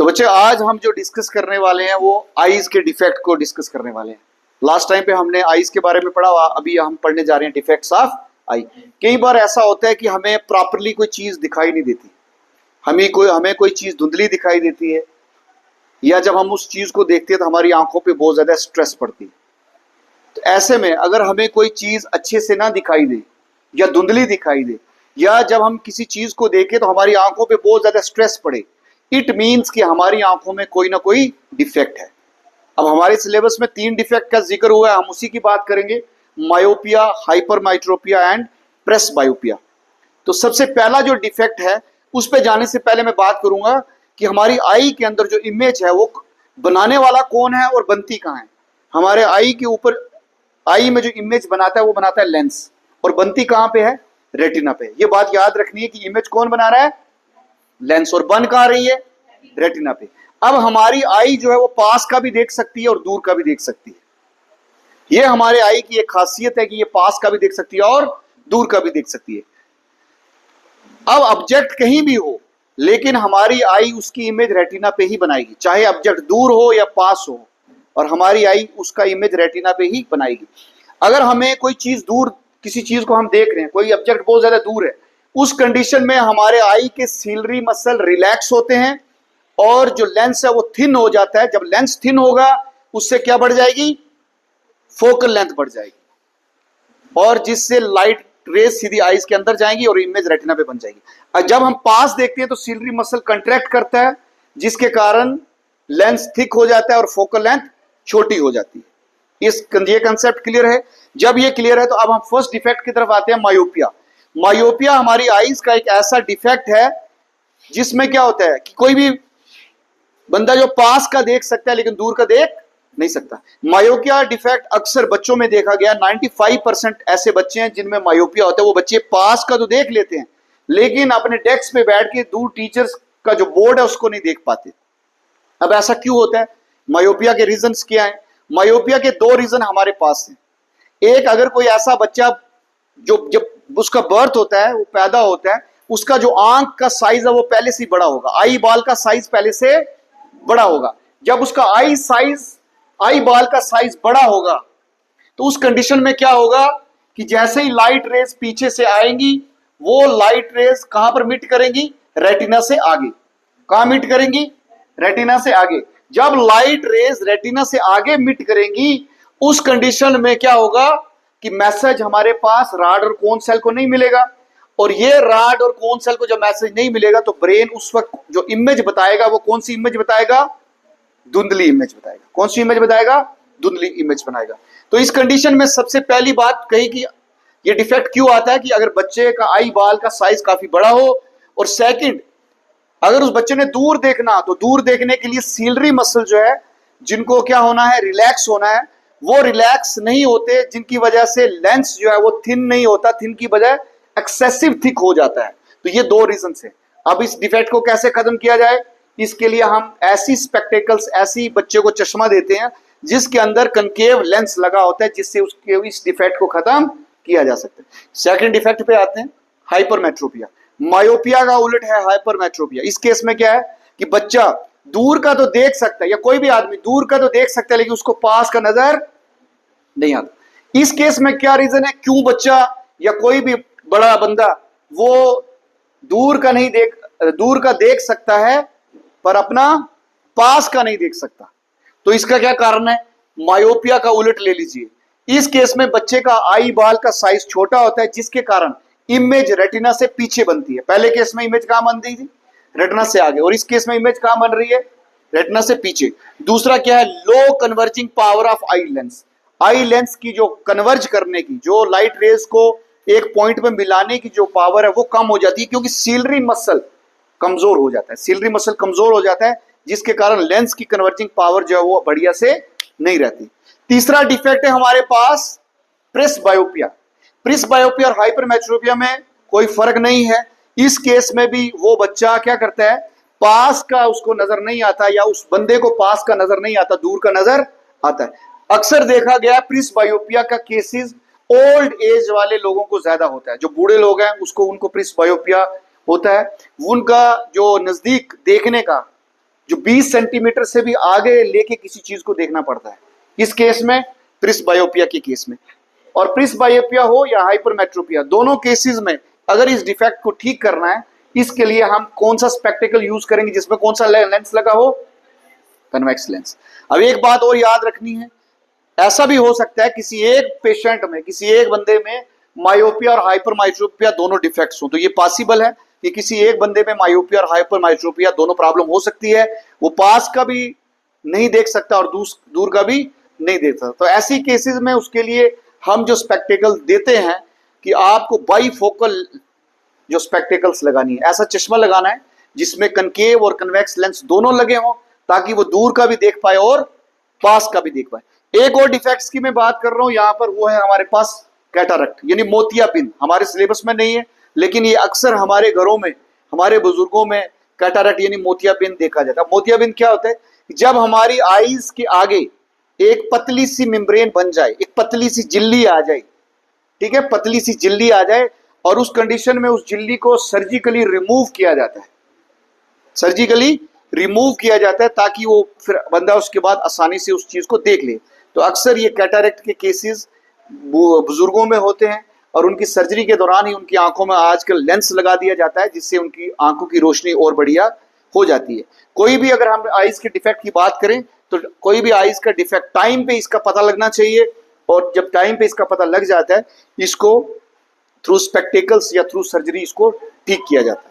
तो बच्चे आज हम जो डिस्कस करने वाले हैं वो आईज के डिफेक्ट को डिस्कस करने वाले हैं। लास्ट टाइम पे हमने आईज के बारे में पढ़ा, अभी हम पढ़ने जा रहे हैं डिफेक्ट्स ऑफ आई। कई बार ऐसा होता है कि हमें प्रॉपरली कोई चीज दिखाई नहीं देती, हमें कोई चीज धुंधली दिखाई देती है, या जब हम उस चीज को देखते हैं तो हमारी आंखों पे बहुत ज्यादा स्ट्रेस पड़ती है। तो ऐसे में अगर हमें कोई चीज अच्छे से ना दिखाई दे या धुंधली दिखाई दे, या जब हम किसी चीज को देखें तो हमारी आंखों पे बहुत ज्यादा स्ट्रेस पड़े, इट मीन्स कि हमारी आंखों में कोई ना कोई डिफेक्ट है। अब हमारे सिलेबस में 3 डिफेक्ट का जिक्र हुआ है, हम उसी की बात करेंगे, मायोपिया, हाइपरमेट्रोपिया एंड प्रेसबायोपिया। तो सबसे पहला जो डिफेक्ट है उस पे जाने से पहले मैं बात करूंगा कि हमारी आई के अंदर जो इमेज है वो बनाने वाला कौन है और बनती कहाँ है। हमारे आई के ऊपर, आई में जो इमेज बनाता है वो बनाता है लेंस, और बनती कहाँ पे है? रेटिना पे। ये बात याद रखनी है कि इमेज कौन बना रहा है? लेंस। और बन कहाँ रही है? रेटिना पे। अब हमारी आई जो है वो पास का भी देख सकती है और दूर का भी देख सकती है। ये हमारे आई की एक खासियत है कि ये पास का भी देख सकती है और दूर का भी देख सकती है। अब ऑब्जेक्ट कहीं भी हो, लेकिन हमारी आई उसकी इमेज रेटिना पे ही बनाएगी, चाहे ऑब्जेक्ट दूर हो या पास हो, और हमारी आई उसका इमेज रेटिना पे ही बनाएगी। अगर हमें कोई चीज दूर, किसी चीज को हम देख रहे हैं, कोई ऑब्जेक्ट बहुत ज्यादा दूर है, उस कंडीशन में हमारे आई के सिलरी मसल रिलैक्स होते हैं और जो लेंस है वो थिन हो जाता है। जब लेंस थिन होगा उससे क्या बढ़ जाएगी? फोकल लेंथ बढ़ जाएगी, और जिससे लाइट रेज सीधी आईज के अंदर जाएंगी और इमेज रेटिना पे बन जाएगी। और जब हम पास देखते हैं तो सिलरी मसल कंट्रैक्ट करता है, जिसके कारण लेंस थिक हो जाता है और फोकल लेंथ छोटी हो जाती है। ये कंसेप्ट क्लियर है? जब ये क्लियर है तो अब हम फर्स्ट डिफेक्ट की तरफ आते हैं, मायोपिया। मायोपिया हमारी आईज का एक ऐसा डिफेक्ट है जिसमें क्या होता है कि कोई भी बंदा जो पास का देख सकता है लेकिन दूर का देख नहीं सकता। मायोपिया डिफेक्ट अक्सर बच्चों में देखा गया, 95% ऐसे बच्चे हैं जिनमें मायोपिया होता है। वो बच्चे पास का तो देख लेते हैं लेकिन अपने डेस्क पे बैठ के दूर टीचर्स का जो बोर्ड है उसको नहीं देख पाते। अब ऐसा क्यों होता है? मायोपिया के रीजंस क्या है? मायोपिया के 2 रीजन हमारे पास हैं। एक, अगर कोई ऐसा बच्चा जो जब उसका बर्थ होता है, वो पैदा होता है, उसका जो आंख का साइज है वो पहले से बड़ा होगा, आई बाल का साइज पहले से बड़ा होगा। जब उसका आई बाल का साइज बड़ा होगा तो उस कंडीशन में क्या होगा कि जैसे ही लाइट रेज पीछे से आएंगी, वो लाइट रेज कहां पर मिट करेंगी? रेटिना से आगे। कहां मिट करेंगी? रेटिना से आगे। जब लाइट रेज रेटिना से आगे मिट करेंगी, उस कंडीशन में क्या होगा कि मैसेज हमारे पास राड और कोन सेल को नहीं मिलेगा, और ये राड और कोन सेल को जब मैसेज नहीं मिलेगा तो ब्रेन उस वक्त जो इमेज बताएगा वो कौन सी इमेज बताएगा? धुंधली इमेज बताएगा। कौन सी इमेज बताएगा? धुंधली इमेज बनाएगा। तो इस कंडीशन में सबसे पहली बात कही कि ये डिफेक्ट क्यों आता है कि अगर बच्चे का आई बाल का साइज काफी बड़ा हो, और सेकंड, अगर उस बच्चे ने दूर देखना तो दूर देखने के लिए सीलरी मसल जो है, जिनको क्या होना है? रिलैक्स होना है, वो रिलैक्स नहीं होते, जिनकी वजह से लेंस जो है वो थिन नहीं होता, थिन की बजाय एक्सेसिव थिक हो जाता है। तो ये 2 रीजन है। अब इस डिफेक्ट को कैसे खत्म किया जाए? इसके लिए हम ऐसी स्पेक्टेकल्स, ऐसी बच्चे को चश्मा देते हैं जिसके अंदर कनकेव लेंस लगा होता है, जिससे उसके इस डिफेक्ट को खत्म किया जा सकता है। सेकंड डिफेक्ट पे आते हैं, हाइपरमेट्रोपिया। मायोपिया का उलट है हाइपरमेट्रोपिया। इस केस में क्या है कि बच्चा दूर का तो देख सकता है, या कोई भी आदमी दूर का तो देख सकता है लेकिन उसको पास का नजर नहीं आता। इस केस में क्या रीजन है क्यों बच्चा या कोई भी बड़ा बंदा वो दूर का देख सकता है पर अपना पास का नहीं देख सकता? तो इसका क्या कारण है? मायोपिया का उलट ले लीजिए। इस केस में बच्चे का आई बाल का साइज छोटा होता है, जिसके कारण इमेज रेटिना से पीछे बनती है। पहले केस में इमेज कहां बन रही थी? रेटिना से आगे, और इस केस में इमेज कहां बन रही है? रेटिना से पीछे। दूसरा क्या है? Low converging power of eye lens. Eye lens की जो कन्वर्ज करने की, जो लाइट रेज को एक पॉइंट में मिलाने की जो पावर है वो कम हो जाती है, क्योंकि सीलरी मसल कमजोर हो जाता है। सीलरी मसल कमजोर हो जाता है, जिसके कारण लेंस की कन्वर्जिंग पावर जो है वो बढ़िया से नहीं रहती। तीसरा डिफेक्ट है हमारे पास प्रेसबायोपिया। प्रेसबायोपिया और हाइपरमेट्रोपिया में कोई फर्क नहीं है। इस केस में भी वो बच्चा क्या करता है? पास का उसको नजर नहीं आता, या उस बंदे को पास का नजर नहीं आता, दूर का नजर आता है। अक्सर देखा गया प्रेसबायोपिया का केसेस ओल्ड एज वाले लोगों को ज्यादा होता है। जो बूढ़े लोग हैं उनको प्रेसबायोपिया होता है। उनका जो नजदीक देखने का जो 20 सेंटीमीटर से भी आगे लेके किसी चीज को देखना पड़ता है। इस केस में प्रिस्बायोपिया के केस में, और प्रिस्बायोपिया हो या हाइपरमेट्रोपिया, दोनों केसेस में अगर इस डिफेक्ट को ठीक करना है, इसके लिए हम कौन सा स्पेक्टिकल यूज करेंगे जिसमें कौन सा लेंस लगा हो, कन्वेक्स लेंस। अब एक बात और याद रखनी है, ऐसा भी हो सकता है किसी एक पेशेंट में, किसी एक बंदे में मायोपिया और हाइपरमेट्रोपिया दोनों डिफेक्ट्स हो, तो ये पॉसिबल है कि किसी एक बंदे में मायोपिया और हाइपरमेट्रोपिया दोनों प्रॉब्लम हो सकती है। वो पास का भी नहीं देख सकता और दूर का भी नहीं देख सकता। तो ऐसी केसेस में उसके लिए हम जो स्पेक्टिकल देते हैं कि आपको बाईफोकल जो स्पेक्टिकल्स लगानी है, ऐसा चश्मा लगाना है जिसमें कनकेव और कन्वेक्स लेंस दोनों लगे हों, ताकि वो दूर का भी देख पाए और पास का भी देख पाए। एक और डिफेक्ट्स की मैं बात कर रहा हूं यहां पर, वो है हमारे पास कैटरैक्ट यानी मोतियाबिंद। हमारे सिलेबस में नहीं है, लेकिन ये अक्सर हमारे घरों में, हमारे बुजुर्गों में कैटरैक्ट यानी मोतियाबिंद देखा जाता है। मोतियाबिंद क्या होता है? जब हमारी आईज के आगे एक पतली सी मेम्ब्रेन बन जाए, एक पतली सी झिल्ली आ जाए, ठीक है, पतली सी झिल्ली आ जाए, और उस कंडीशन में उस झिल्ली को सर्जिकली रिमूव किया जाता है, सर्जिकली रिमूव किया जाता है, ताकि वो फिर बंदा उसके बाद आसानी से उस चीज को देख ले। तो अक्सर ये कैटरैक्ट के केसेस बुजुर्गों में होते हैं, और उनकी सर्जरी के दौरान ही उनकी आंखों में आजकल लेंस लगा दिया जाता है, जिससे उनकी आंखों की रोशनी और बढ़िया हो जाती है। कोई भी अगर हम आइज के डिफेक्ट की बात करें, तो कोई भी आइज का डिफेक्ट टाइम पे इसका पता लगना चाहिए, और जब टाइम पे इसका पता लग जाता है, इसको थ्रू स्पेक्टिकल्स या थ्रू सर्जरी इसको ठीक किया जाता है।